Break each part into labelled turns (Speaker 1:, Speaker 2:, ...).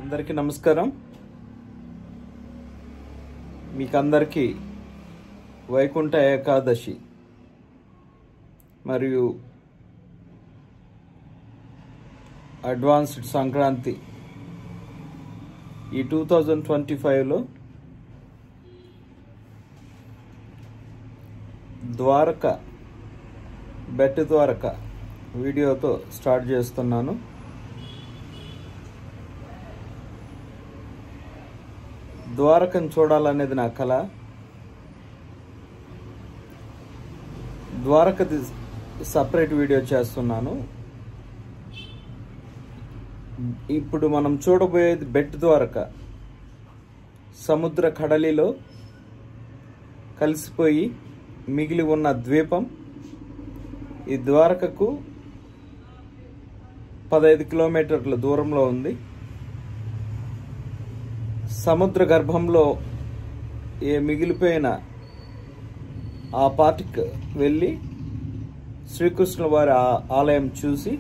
Speaker 1: అందరికీ నమస్కారం. మీకందరికీ వైకుంఠ ఏకాదశి మరియు అడ్వాన్స్డ్ సంక్రాంతి ఈ 2025లో ద్వారకా బెట్ ద్వారకా వీడియోతో స్టార్ట్ చేస్తున్నాను. ద్వారకను చూడాలనేది నా కళ. ద్వారకది సపరేట్ వీడియో చేస్తున్నాను. ఇప్పుడు మనం చూడబోయేది బెట్ ద్వారక. సముద్ర కడలిలో కలిసిపోయి మిగిలి ఉన్న ద్వీపం. ఈ ద్వారకకు 15 కిలోమీటర్ల దూరంలో ఉంది. సముద్ర గర్భంలో మిగిలిపోయిన ఆ పార్టీకి వెళ్ళి శ్రీకృష్ణుల వారి ఆలయం చూసి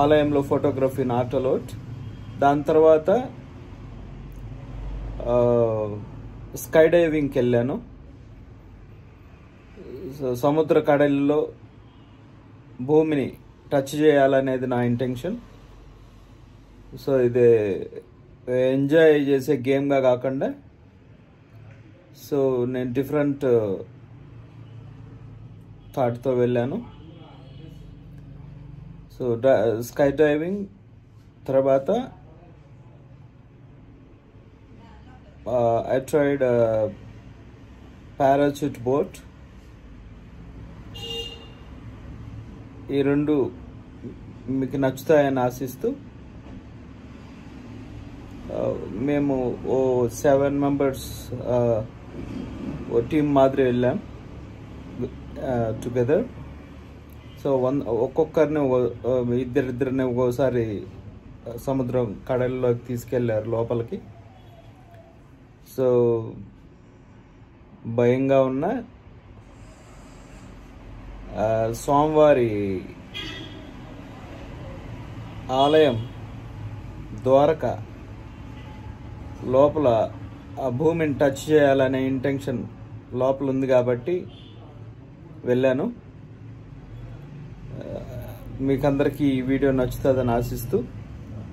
Speaker 1: ఆలయంలో ఫోటోగ్రఫీ నాట్ అలౌడ్. దాని తర్వాత స్కై డైవింగ్కి వెళ్ళాను. సముద్ర కడలిలో భూమిని టచ్ చేయాలనేది నా ఇంటెన్షన్. సో ఇది ఎంజాయ్ చేసే గేమ్గా కాకుండా సో నేను డిఫరెంట్ థాట్తో వెళ్ళాను. సో స్కై డైవింగ్ తర్వాత ఐ ట్రైడ్ పారాచూట్ బోట్. ఈ రెండు మీకు నచ్చుతాయని ఆశిస్తూ మేము 7 మెంబర్స్ ఓ టీం మాదిరి వెళ్ళాం టుగెదర్. సో ఒక్కొక్కరిని ఇద్దరిని ఒక్కోసారి సముద్రం కడలిలోకి తీసుకెళ్లారు లోపలికి. సో భయంగా ఉన్న స్వామివారి ఆలయం ద్వారక లోపల ఆ భూమిని టచ్ చేయాలనే ఇంటెన్షన్ లోపల ఉంది కాబట్టి వెళ్ళాను. మీకందరికీ ఈ వీడియో నచ్చుతుందని ఆశిస్తూ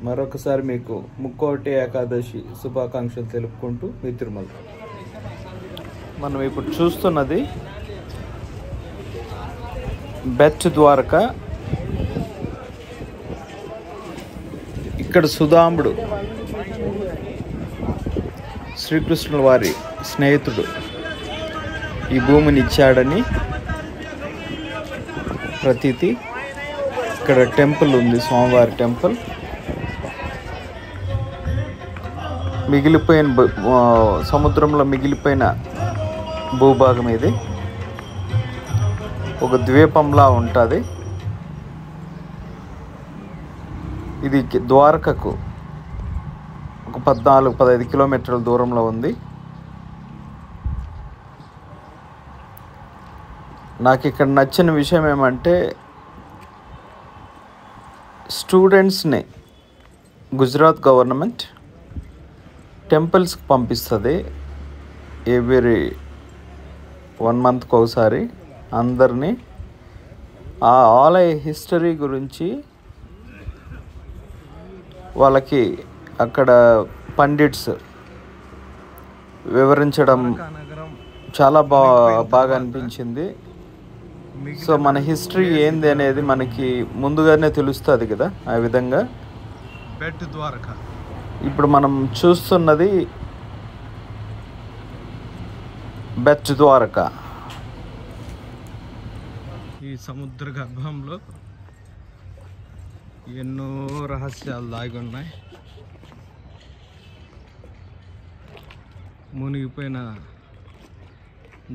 Speaker 1: మరొకసారి మీకు ముక్కోటి ఏకాదశి శుభాకాంక్షలు తెలుపుకుంటూ మీ తిరుమల. మనం ఇప్పుడు చూస్తున్నది బెట్ ద్వారకా. ఇక్కడ సుధాముడు శ్రీకృష్ణుల వారి స్నేహితుడు ఈ భూమిని ఇచ్చాడని ప్రతీతి. ఇక్కడ టెంపుల్ ఉంది, స్వామివారి టెంపుల్. మిగిలిపోయిన సముద్రంలో మిగిలిపోయిన భూభాగం ఇది. ఒక ద్వీపంలా ఉంటుంది. ఇది ద్వారకకు ఒక 14-15 కిలోమీటర్ల దూరంలో ఉంది. నాకు ఇక్కడ నచ్చిన విషయం ఏమంటే స్టూడెంట్స్ని గుజరాత్ గవర్నమెంట్ టెంపుల్స్కి పంపిస్తుంది ఎవ్రీ 1 మంత్కి ఒకసారి. అందరినీ ఆ ఆలయ హిస్టరీ గురించి వాళ్ళకి అక్కడ పండిట్స్ వివరించడం చాలా బాగా అనిపించింది. సో మన హిస్టరీ ఏంది అనేది మనకి ముందుగానే తెలుస్తుంది కదా. ఆ విధంగా
Speaker 2: బెట్ ద్వారకా
Speaker 1: ఇప్పుడు మనం చూస్తున్నది బెట్ ద్వారకా.
Speaker 2: ఈ సముద్ర గర్భంలో ఎన్నో రహస్యాలు దాగి ఉన్నాయి. మునిగిపోయిన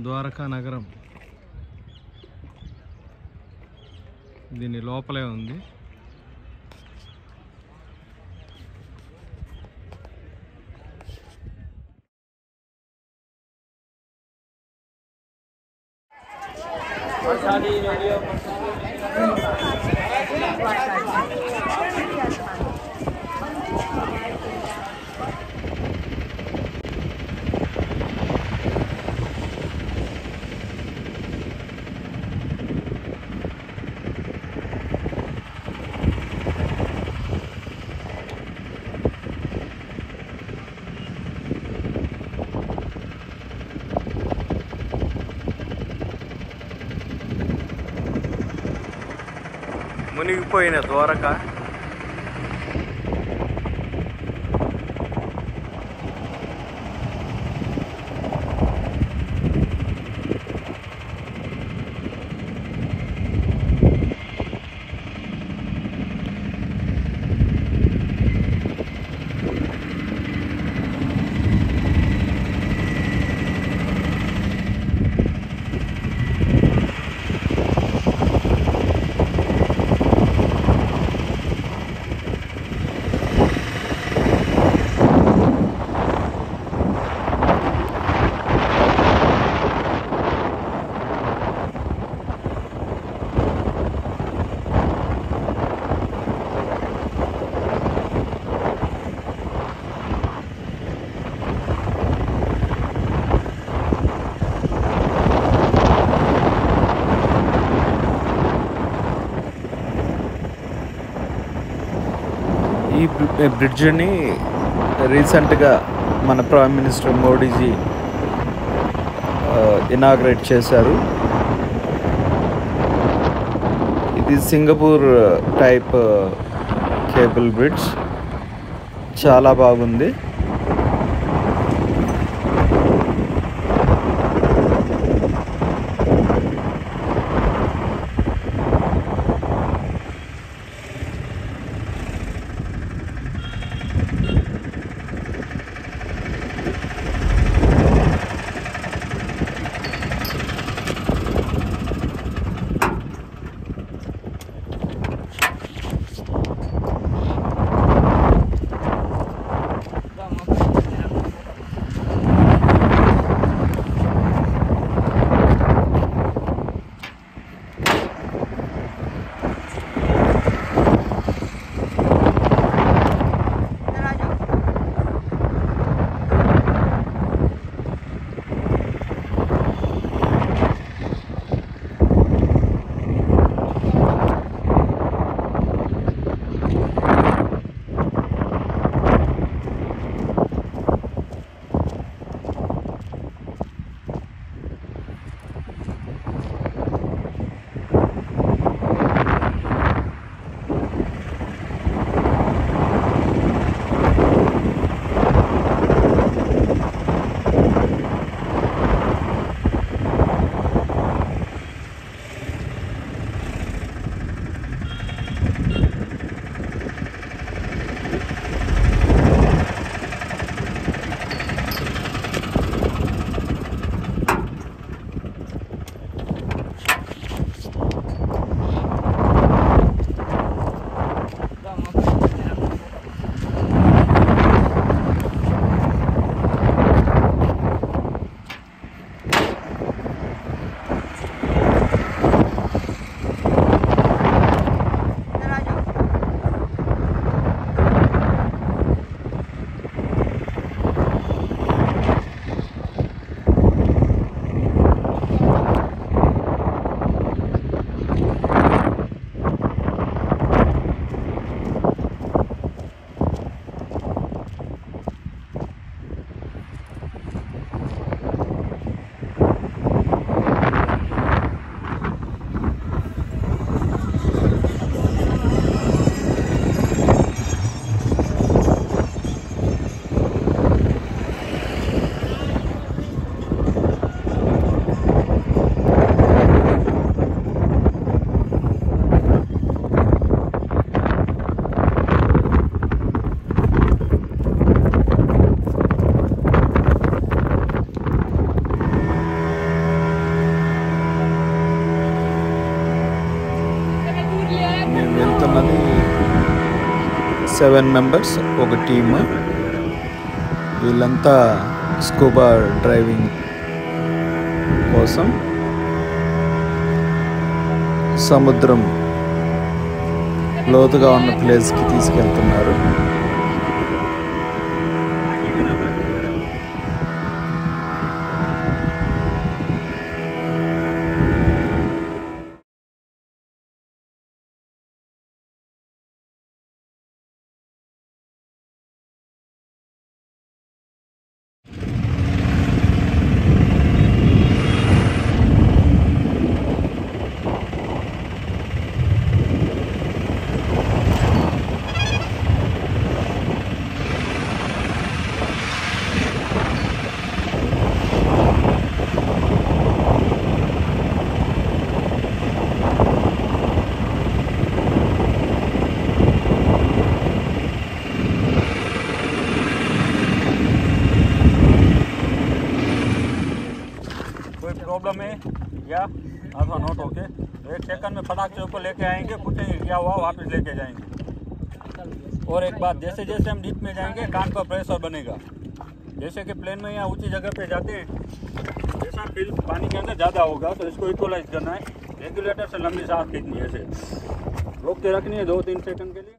Speaker 2: ద్వారకా నగరం దీని లోపలే ఉంది.
Speaker 1: మునిగిపోయిన ద్వారక ఈ బ్రిడ్జిని రీసెంట్గా మన ప్రైమ్ మినిస్టర్ మోడీజీ ఇనాగ్రేట్ చేశారు. ఇది సింగపూర్ టైప్ కేబుల్ బ్రిడ్జ్, చాలా బాగుంది. 7 మెంబర్స్ ఒక టీమ్. వీళ్ళంతా స్కూబా డ్రైవింగ్ కోసం సముద్రం లోతుగా ఉన్న ప్లేస్కి తీసుకెళ్తున్నారు.
Speaker 3: प्रॉब्लम है या अथवा नोट होके 1 सेकंड में फटाक से ऊपर लेके आएंगे, पूछेंगे क्या हुआ, वापस लेके जाएंगे। और एक बात, जैसे जैसे हम डीप में जाएंगे कान पर प्रेशर बनेगा। जैसे कि प्लेन में या ऊंची जगह पे जाते हैं, जैसा फील पानी के अंदर ज़्यादा होगा तो इसको इक्वलाइज करना है। रेगुलेटर से लंबी सांस खींचनी है, ऐसे रोक के रखनी है 2-3 सेकंड के लिए।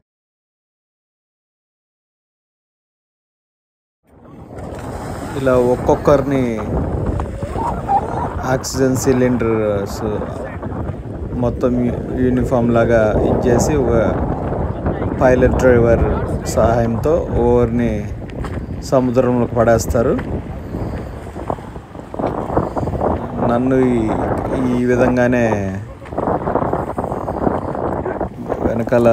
Speaker 1: ఇలా ఒక్కొక్కరిని ఆక్సిజన్ సిలిండర్స్ మొత్తం యూనిఫామ్ లాగా ఇచ్చేసి ఒక పైలట్ డ్రైవర్ సహాయంతో ఓవర్ని సముద్రంలోకి పడేస్తారు. నన్ను ఈ విధంగానే వెనకాల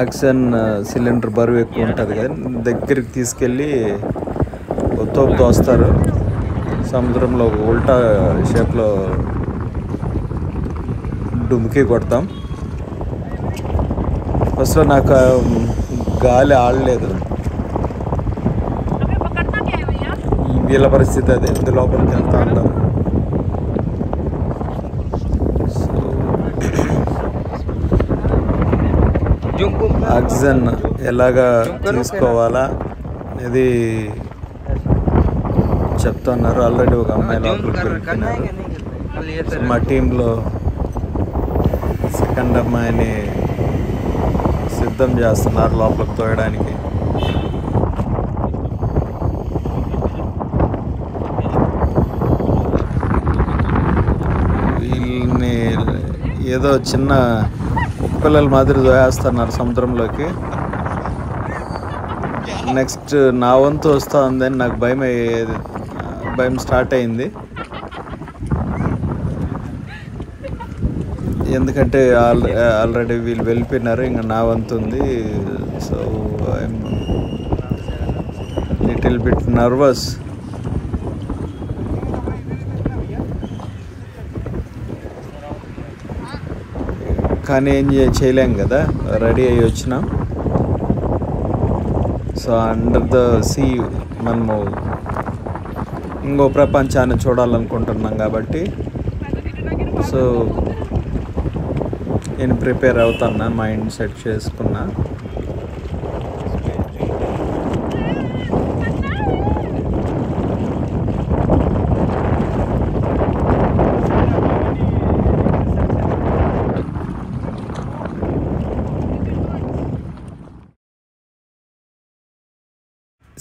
Speaker 1: ఆక్సిజన్ సిలిండర్ బరువు ఎక్కువ ఉంటుంది కదా, దగ్గరికి తీసుకెళ్ళి తోపు తోస్తారు. సముద్రంలో ఉల్టా షేప్లో డుమ్కి కొడతాం. ఫస్ట్లో నాకు గాలి ఆడలేదు. వీళ్ళ పరిస్థితి అదే, ఇందు లోపలికి వెళ్తూ ఉంటాం. ఆక్సిజన్ ఎలాగా తీసుకోవాలా ఇది చెప్తున్నారు. ఆల్రెడీ ఒక అమ్మాయి లోపలికి వెళ్ళిపోయినారు. మా టీంలో సెకండ్ అమ్మాయిని సిద్ధం చేస్తున్నారు లోపలికి తోయడానికి. వీళ్ళని ఏదో చిన్న పిల్లల మాదిరి దోయేస్తున్నారు సముద్రంలోకి. నెక్స్ట్ నా వంతు వస్తూ ఉందని నాకు భయం స్టార్ట్ అయింది. ఎందుకంటే ఆల్రెడీ వీళ్ళు వెళ్ళిపోయినారు, ఇంకా నా వంతు ఉంది. So I'm little bit nervous. కానీ ఏం చేయలేం కదా, రెడీ అయ్యి వచ్చినాం. సో అండర్ ద సీ మనము ఇంకో ప్రపంచాన్ని చూడాలనుకుంటున్నాం కాబట్టి సో నేను ప్రిపేర్ అవుతున్నా, మైండ్ సెట్ చేసుకున్నా.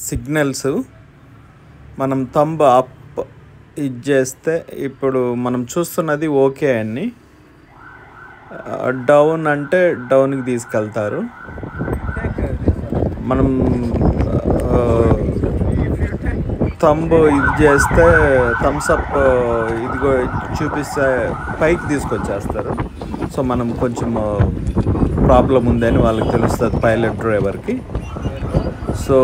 Speaker 1: సిగ్నల్స్ మనం థంబ్ అప్ ఇది చేస్తే ఇప్పుడు మనం చూస్తున్నది ఓకే అని, డౌన్ అంటే డౌన్కి తీసుకెళ్తారు. మనం థంబ్ ఇది చేస్తే థమ్స్ అప్ ఇదిగో చూపిస్తే పైకి తీసుకొచ్చేస్తారు. సో మనం కొంచెం ప్రాబ్లం ఉందని వాళ్ళకి తెలుస్తుంది పైలట్ డ్రైవర్కి. So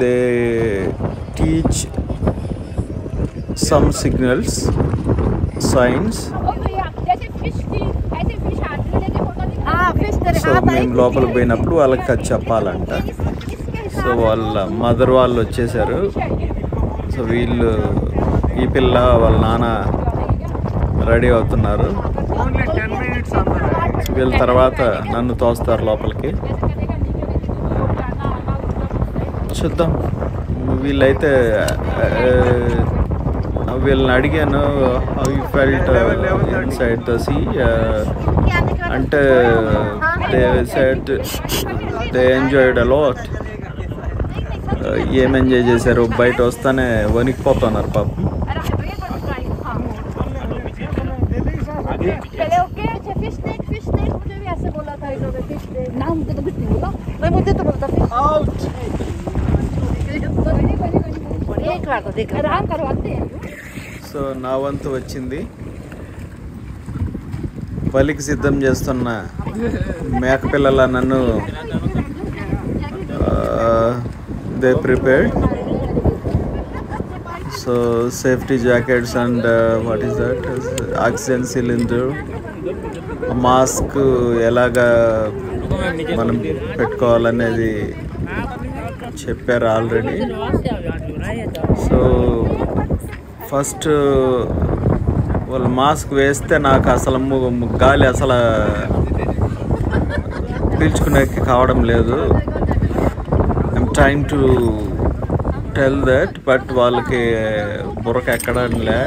Speaker 1: they teach some signals, signs. So మేము లోపలికి పోయినప్పుడు వాళ్ళకి అది చెప్పాలంట. సో వాళ్ళ మదర్ వాళ్ళు వచ్చేసారు. సో వీళ్ళు ఈ పిల్ల వాళ్ళ నాన్న రెడీ అవుతున్నారు.
Speaker 2: ఓన్లీ 10 minutes అన్నారు.
Speaker 1: వీళ్ళ తర్వాత నన్ను తోస్తారు లోపలికి. చూద్దాం. వీళ్ళైతే వీళ్ళని అడిగాను how you felt inside the sea అంటే they said they enjoyed a lot. ఏం ఎంజాయ్ చేశారు, బయట వస్తానే వణికిపోతున్నారు పాపం. సో నా వంతు వచ్చింది. బలికి సిద్ధం చేస్తున్న మేకపిల్లల నన్ను they prepared. So safety jackets and what is that oxygen cylinder, mask ఎలాగా మనం పెట్టుకోవాలనేది చెప్పారు ఆల్రెడీ. సో ఫస్ట్ వాళ్ళు మాస్క్ వేస్తే నాకు అసలు గాలి అసలు పీల్చుకునేకి కావడం లేదు. I'm trying to tell that, but వాళ్ళకి బుర్రకు ఎక్కడంలే.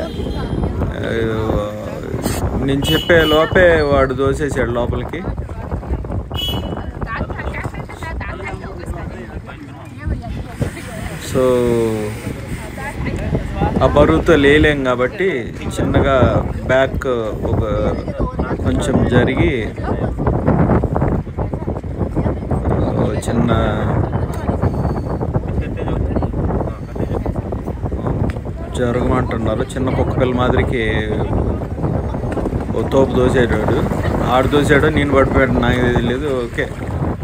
Speaker 1: నేను చెప్పే లోపే వాడు దోసేసాడు లోపలికి. సో ఆ బరువుతో లేలేం కాబట్టి చిన్నగా బ్యాక్ ఒక కొంచెం జరిగి చిన్న జరగమంటున్నారు. చిన్న కుక్క పిల్ల మాదిరికి ఓ తోపు దోసేటాడు. ఆడు దోసాడు, నేను పడిపోయాడు, నాకు తెలియదు. ఓకే,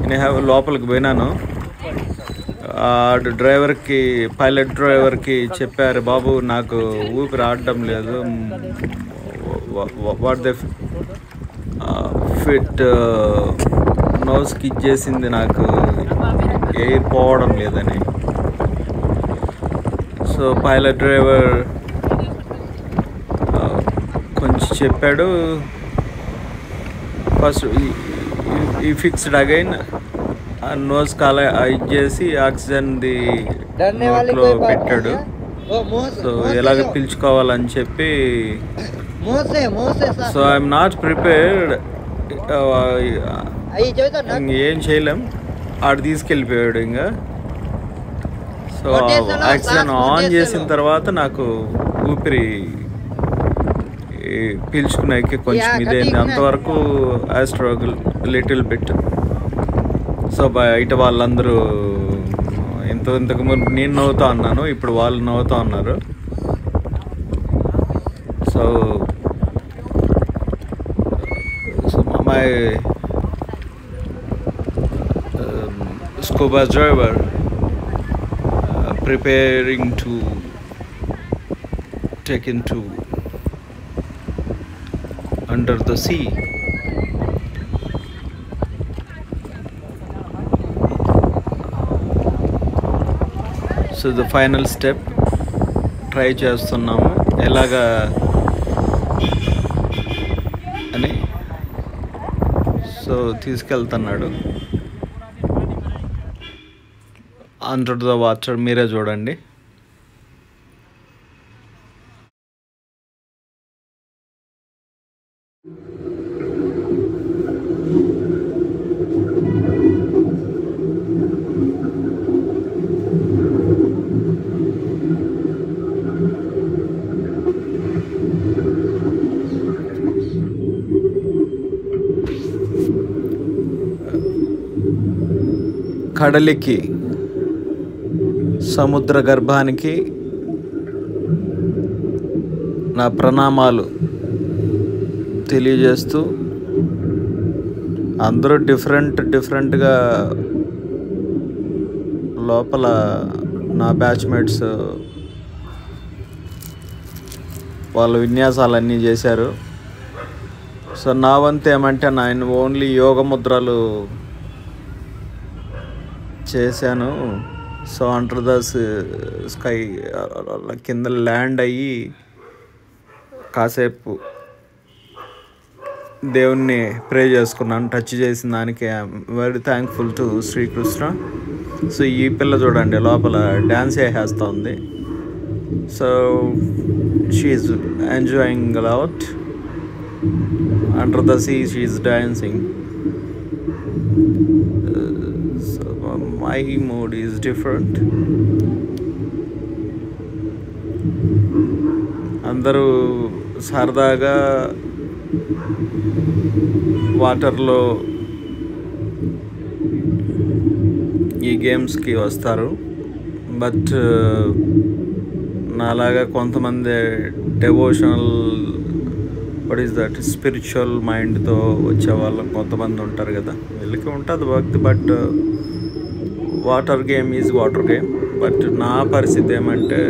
Speaker 1: నేను లోపలికి పోయినాను. డ్రైవర్కి, పైలట్ డ్రైవర్కి చెప్పారు, బాబు నాకు ఊపిరి ఆడటం లేదు, వాట్ ద ఫిట్ నోస్కి ఇచ్చేసింది, నాకు ఎయిర్ పోవడం లేదని. సో పైలట్ డ్రైవర్ కొంచెం చెప్పాడు. ఫస్ట్ ఈ ఫిక్స్డ్ అగైన్ నోస్ కాల ఇచ్చేసి ఆక్సిజన్ది నోట్లో పెట్టాడు. సో ఎలాగ పిలుచుకోవాలని చెప్పి, సో ఐఎమ్ నాట్ ప్రిపేర్డ్. ఏం చేయలేం, ఆడు తీసుకెళ్ళిపోయాడు ఇంకా. సో ఆక్సిజన్ ఆన్ చేసిన తర్వాత నాకు ఊపిరి పీల్చుకునేకి కొంచెం ఇదేంది. అంతవరకు I struggle little bit. So బయట వాళ్ళందరూ ఇంతకు ముందు నేను నవ్వుతా అన్నాను, ఇప్పుడు వాళ్ళు నవ్వుతా ఉన్నారు. So my scuba driver preparing to take into under the sea. So the final step try చేస్తున్నాము ఎలాగా అని. సో తీసుకెళ్తున్నాడు అండర్ ద వాటర్, మీరే చూడండి. కడలికి, సముద్ర గర్భానికి నా ప్రణామాలు తెలియజేస్తూ, అందరూ డిఫరెంట్గా లోపల నా బ్యాచ్మేట్స్ వాళ్ళ విన్యాసాలన్నీ చేశారు. సో నా వంతు ఏమంటే నేను ఓన్లీ యోగ ముద్రలు చేశాను. సో అండర్ ద స్కై కింద ల్యాండ్ అయ్యి కాసేపు దేవుణ్ణి ప్రే చేసుకున్నాను. టచ్ చేసిన దానికి I'm very thankful to Srikrishna. So ఈ పిల్ల చూడండి లోపల డ్యాన్స్ వేసేస్తూ ఉంది. So she is enjoying lot under the see, she is dancing. So my mood is different. అందరూ సరదాగా వాటర్లో ఈ గేమ్స్కి వస్తారు. బట్ నాలాగా కొంతమంది devotional what is that spiritual మైండ్తో వచ్చే వాళ్ళు కొంతమంది ఉంటారు కదా, వీళ్ళకి ఉంటుంది భక్తి. But water game is water game. But నా పరిస్థితి ఏమంటే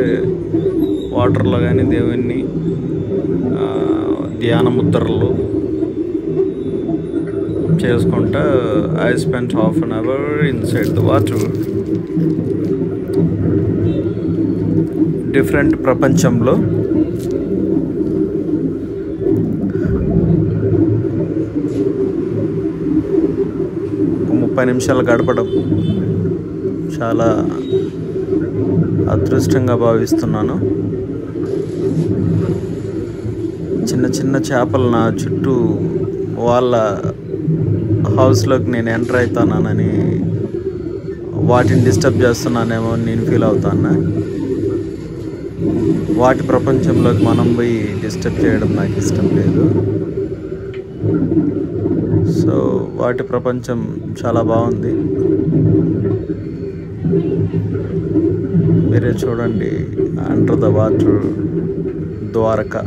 Speaker 1: వాటర్లో కానీ దేవుణ్ణి ధ్యాన ముద్రలు చేసుకుంటా I spend half an hour inside the water. Different ప్రపంచంలో ఒక 30 నిమిషాలు గడపడం చాలా అదృష్టంగా భావిస్తున్నాను. చిన్న చిన్న చేపలు నా చుట్టూ వాళ్ళ హౌస్లోకి నేను ఎంటర్ అవుతానని, వాటిని డిస్టర్బ్ చేస్తున్నానేమో అని నేను ఫీల్ అవుతాను. వాటి ప్రపంచంలోకి మనం పోయి డిస్టర్బ్ చేయడం నాకు ఇష్టం లేదు. సో వాటి ప్రపంచం చాలా బాగుంది. మీరే చూడండి, under the water Dwarka.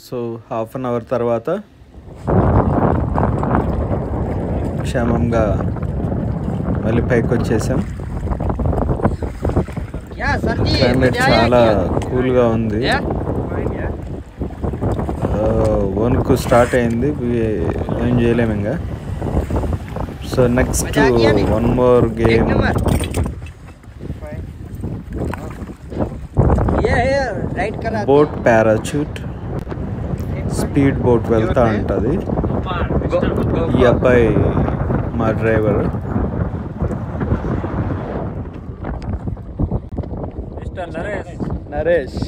Speaker 1: So half an hour తర్వాత క్షేమంగా మళ్ళీ పైకి వచ్చేసాం. క్లైమేట్ చాలా కూల్గా ఉంది. వణుకు స్టార్ట్ అయింది, ఏం చేయలేము ఇంకా. So next one more game, boat parachute. Speed boat వెళ్తా ఉంటుంది. ఈ అబ్బాయి మా డ్రైవర్. నరేష్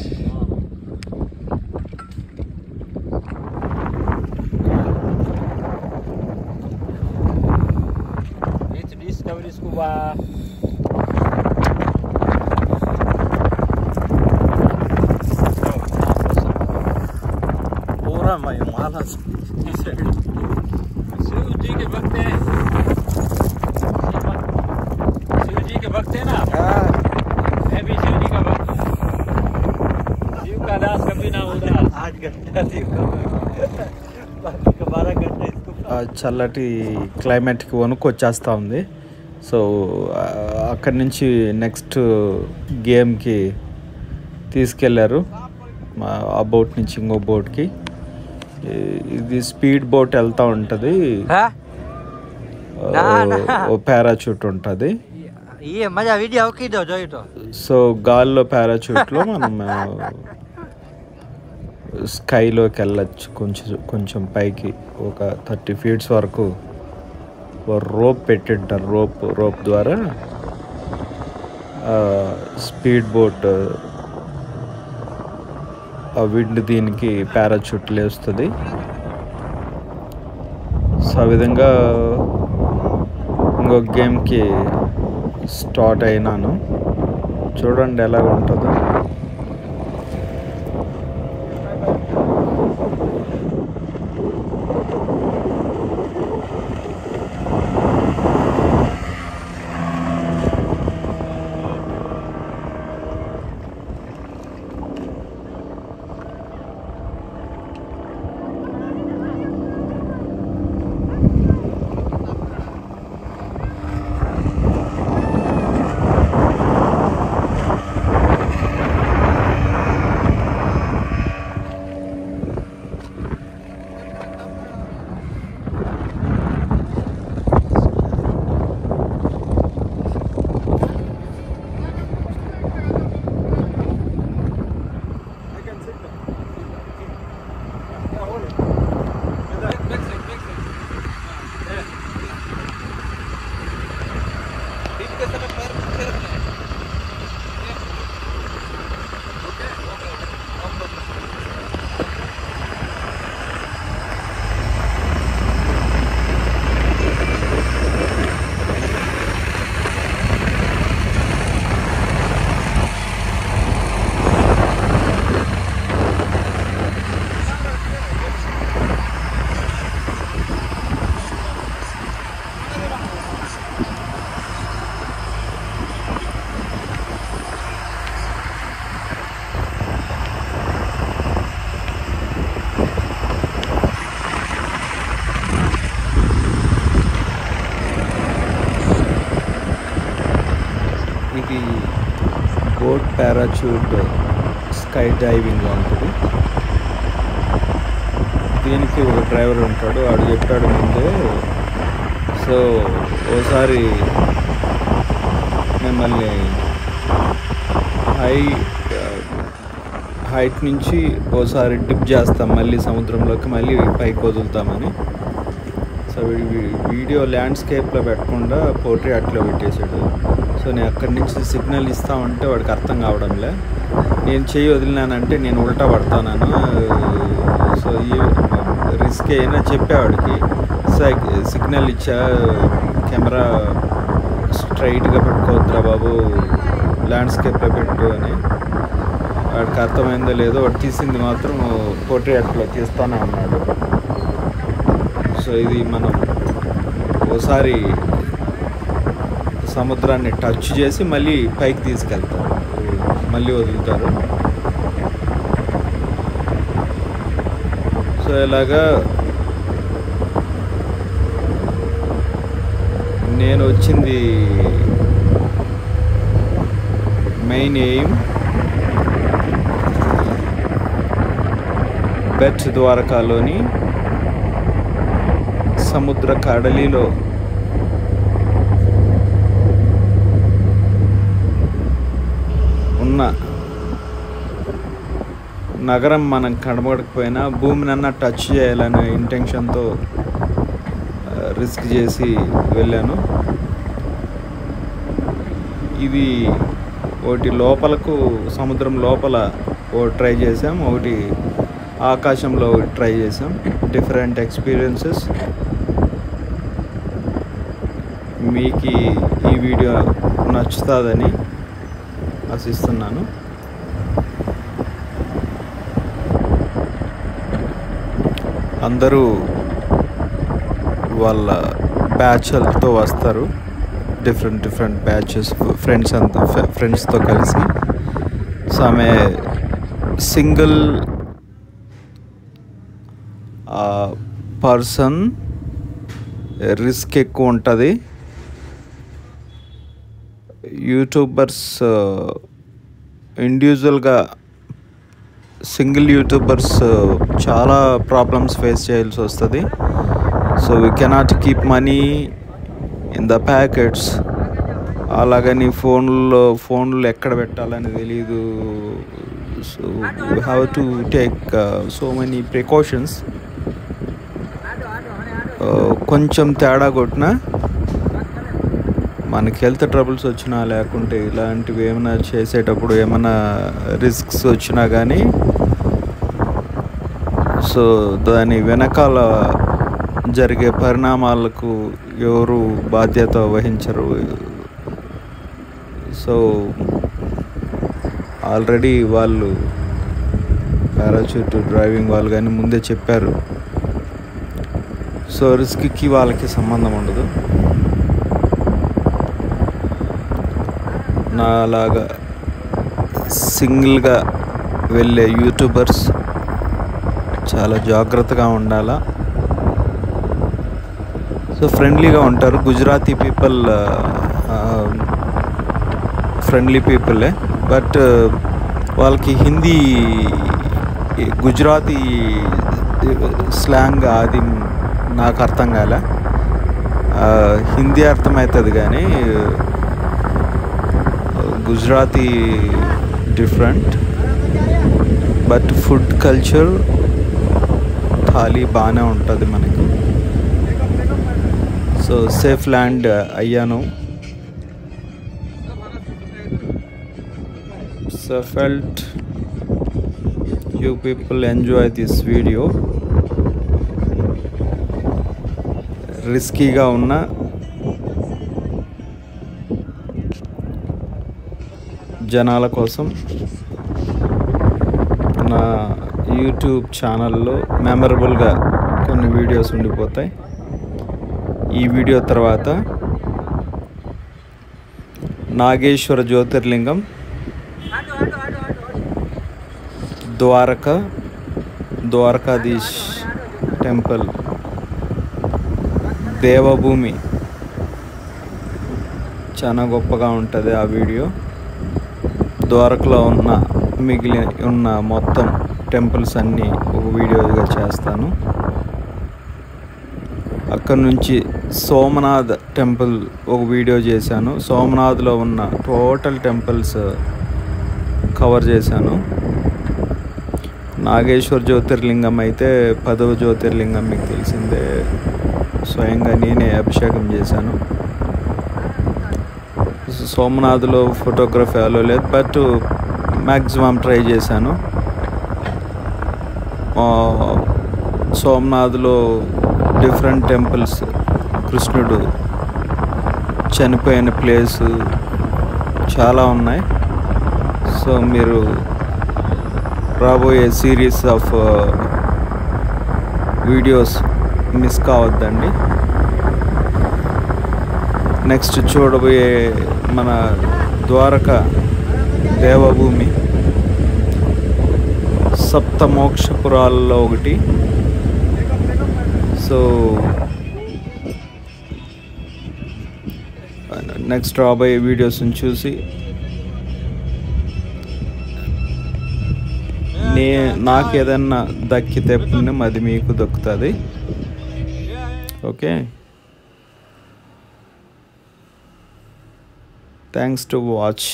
Speaker 3: हुआ
Speaker 1: पूरा मैं माला
Speaker 3: शिव जी के भक्त हैं, शिव जी के भक्त हैं ना। मैं भी शिव जी का भक्त हूँ। शिव का दास कभी ना होगा। 8 घंटा शिव का बाकी का 12 घंटे इसको
Speaker 1: చల్లటి క్లైమేట్కి వణుకు వచ్చేస్తూ ఉంది. సో అక్కడి నుంచి నెక్స్ట్ గేమ్కి తీసుకెళ్ళారు. ఆ బోట్ నుంచి ఇంకో బోట్కి. ఇది స్పీడ్ బోట్ వెళ్తూ ఉంటుంది. ఓ పారాచూట్ ఉంటుంది. సో గాల్లో పారాచూట్లో మనం స్కైలోకి వెళ్ళచ్చు. కొంచెం పైకి ఒక 30 feet వరకు రోప్ పెట్టింటారు. రోప్ ద్వారా స్పీడ్ బోట్ ఆ విండ్ దీనికి పారాచూట్ లేస్తుంది. సో ఆ విధంగా ఇంకొక గేమ్కి స్టార్ట్ అయినాను. చూడండి ఎలా ఉంటుందో. ఇది బోట్ పారాచూట్ స్కై డైవింగ్ లాంటిది. దీనికి ఒక డ్రైవర్ ఉంటాడు. వాడు చెప్పాడు ముందే. సో ఓసారి మిమ్మల్ని హైట్ నుంచి ఓసారి డిప్ చేస్తాం, మళ్ళీ సముద్రంలోకి మళ్ళీ పైకి వదులుతామని. సో వీడియో ల్యాండ్స్కేప్లో పెట్టకుండా పోర్ట్రేట్లో పెట్టేశాడు. సో నేను అక్కడి నుంచి సిగ్నల్ ఇస్తామంటే వాడికి అర్థం కావడంలే. నేను చేయి వదిలినానంటే నేను ఉల్టా పడతాను. సో ఈ రిస్క్ అయినా చెప్పేవాడికి సిగ్నల్ ఇచ్చా, కెమెరా స్ట్రైట్గా పెట్టుకోవద్దురా బాబు, ల్యాండ్స్కేప్లో పెట్టు అని. వాడికి అర్థమైందో లేదో వాడు తీసింది మాత్రం పోర్ట్రేట్లో తీస్తూనే ఉన్నాడు. సో ఇది మనం ఓసారి సముద్రాన్ని టచ్ చేసి మళ్ళీ పైకి తీసుకెళ్తారు, మళ్ళీ వదులుతారు. సో ఇలాగా నేను వచ్చింది మెయిన్ ఎయిమ్ బెట్ ద్వారకాలోని సముద్ర కడలిలో ఉన్న నగరం మనం కనబడకపోయినా భూమినన్నా టచ్ చేయాలనే ఇంటెన్షన్తో రిస్క్ చేసి వెళ్ళాను. ఇది ఒకటి లోపలకు సముద్రం లోపల ఒకటి ట్రై చేసాం, ఒకటి ఆకాశంలో ఒకటి ట్రై చేసాం. డిఫరెంట్ ఎక్స్పీరియన్సెస్ మీకు ఈ వీడియో నచ్చుతుందని ఆశిస్తున్నాను. అందరూ వాళ్ళ బ్యాచ్లతో వస్తారు, డిఫరెంట్ బ్యాచెస్, ఫ్రెండ్స్తో కలిసి. సో ఆమె సింగిల్ పర్సన్, రిస్క్ ఎక్కువ ఉంటుంది. యూట్యూబర్స్ ఇండివిజువల్గా సింగిల్ యూట్యూబర్స్ చాలా ప్రాబ్లమ్స్ ఫేస్ చేయాల్సి వస్తుంది. So we cannot keep money in the packets. అలాగని ఫోన్లు ఎక్కడ పెట్టాలని తెలీదు. So we have to take so many precautions. కొంచెం తేడా కొట్టినా, మనకి హెల్త్ ట్రబుల్స్ వచ్చినా, లేకుంటే ఇలాంటివి ఏమైనా చేసేటప్పుడు ఏమైనా రిస్క్స్ వచ్చినా కానీ, సో దాని వెనకాల జరిగే పరిణామాలకు ఎవరు బాధ్యత వహించరు. సో ఆల్రెడీ వాళ్ళు పారాచూట్ డ్రైవింగ్ వాళ్ళు కానీ ముందే చెప్పారు. సో రిస్క్కి వాళ్ళకి సంబంధం ఉండదు. నాలాగా సింగిల్గా వెళ్ళే యూట్యూబర్స్ చాలా జాగ్రత్తగా ఉండాలా. సో ఫ్రెండ్లీగా ఉంటారు. గుజరాతీ పీపుల్ ఫ్రెండ్లీ పీపులే, బట్ వాళ్ళకి హిందీ, గుజరాతీ స్లాంగ్ అది నాకు అర్థం కాలే. హిందీ అర్థమవుతుంది కానీ Gujarati different. But food culture thali బాగానే ఉంటుంది మనకి. సో సేఫ్ ల్యాండ్ అయ్యాను. So felt you people enjoy this video. రిస్కీగా ఉన్న జనాల కోసం నా యూట్యూబ్ ఛానల్లో మెమరబుల్గా కొన్ని వీడియోస్ ఉండిపోతాయి. ఈ వీడియో తర్వాత నాగేశ్వర జ్యోతిర్లింగం, ద్వారకాధీష్ టెంపుల్, దేవభూమి చాలా గొప్పగా ఉంటుంది ఆ వీడియో. ద్వారకలో ఉన్న మొత్తం టెంపుల్స్ అన్నీ ఒక వీడియోగా చేస్తాను. అక్కడ నుంచి సోమనాథ్ టెంపుల్ ఒక వీడియో చేశాను. సోమనాథ్లో ఉన్న టోటల్ టెంపుల్స్ కవర్ చేశాను. నాగేశ్వర జ్యోతిర్లింగం అయితే 10వ జ్యోతిర్లింగం మీకు తెలిసిందే. స్వయంగా నేనే అభిషేకం చేశాను. సోమనాథ్లో ఫోటోగ్రఫీ అలో లేదు, బట్ మ్యాక్సిమం ట్రై చేశాను. సోమనాథ్లో డిఫరెంట్ టెంపుల్స్, కృష్ణుడు చనిపోయిన ప్లేసు చాలా ఉన్నాయి. సో మీరు రాబోయే సిరీస్ ఆఫ్ వీడియోస్ మిస్ కావద్దండి. నెక్స్ట్ చూడబోయే మన ద్వారక దేవభూమి సప్తమోక్షపురాల్లో ఒకటి. సో నెక్స్ట్ రాబోయే వీడియోస్ని చూసి నాకు ఏదన్నా దక్కితే పుణ్యం అది మీకు దక్కుతుంది. Okay, thanks to watch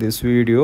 Speaker 1: this video.